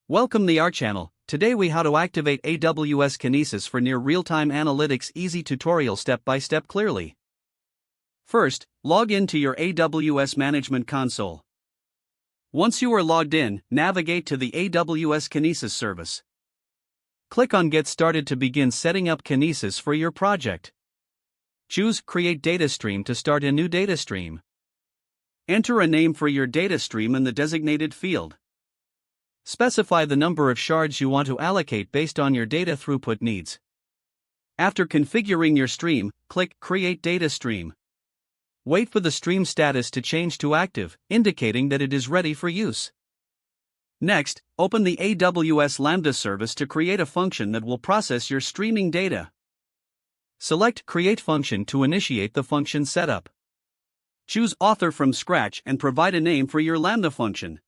Welcome to our channel. Today we how to activate AWS Kinesis for near real-time analytics. Easy tutorial step by step clearly. First, log in to your AWS Management Console. Once you are logged in, navigate to the AWS Kinesis service. Click on Get Started to begin setting up Kinesis for your project. Choose Create Data Stream to start a new data stream. Enter a name for your data stream in the designated field. Specify the number of shards you want to allocate based on your data throughput needs. After configuring your stream, click Create Data Stream. Wait for the stream status to change to active, indicating that it is ready for use. Next, open the AWS Lambda service to create a function that will process your streaming data. Select Create Function to initiate the function setup. Choose Author from scratch and provide a name for your Lambda function.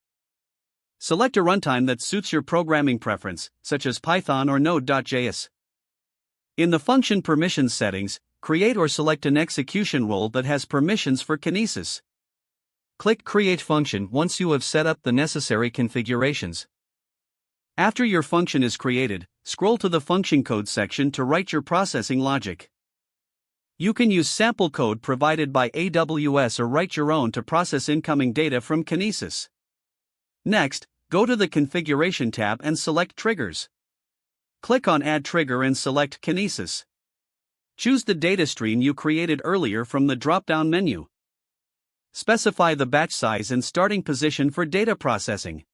Select a runtime that suits your programming preference, such as Python or Node.js. In the function permissions settings, create or select an execution role that has permissions for Kinesis. Click Create Function once you have set up the necessary configurations. After your function is created, scroll to the function code section to write your processing logic. You can use sample code provided by AWS or write your own to process incoming data from Kinesis. Next, go to the Configuration tab and select Triggers. Click on Add Trigger and select Kinesis. Choose the data stream you created earlier from the drop-down menu. Specify the batch size and starting position for data processing.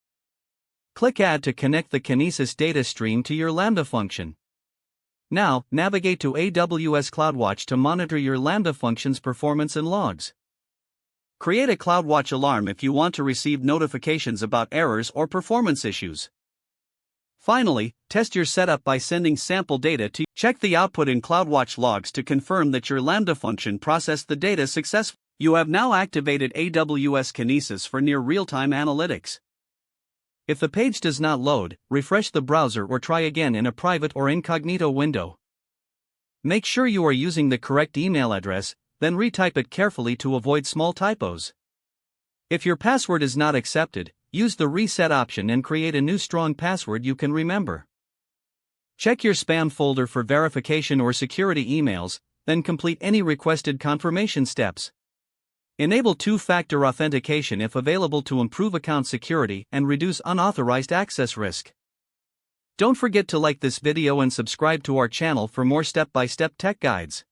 Click Add to connect the Kinesis data stream to your Lambda function. Now, navigate to AWS CloudWatch to monitor your Lambda function's performance and logs. Create a CloudWatch alarm if you want to receive notifications about errors or performance issues. Finally, test your setup by sending sample data to check the output in CloudWatch logs to confirm that your Lambda function processed the data successfully. You have now activated AWS Kinesis for near real-time analytics. If the page does not load, refresh the browser or try again in a private or incognito window. Make sure you are using the correct email address, then retype it carefully to avoid small typos. If your password is not accepted, use the reset option and create a new strong password you can remember. Check your spam folder for verification or security emails, then complete any requested confirmation steps. Enable two-factor authentication if available to improve account security and reduce unauthorized access risk. Don't forget to like this video and subscribe to our channel for more step-by-step tech guides.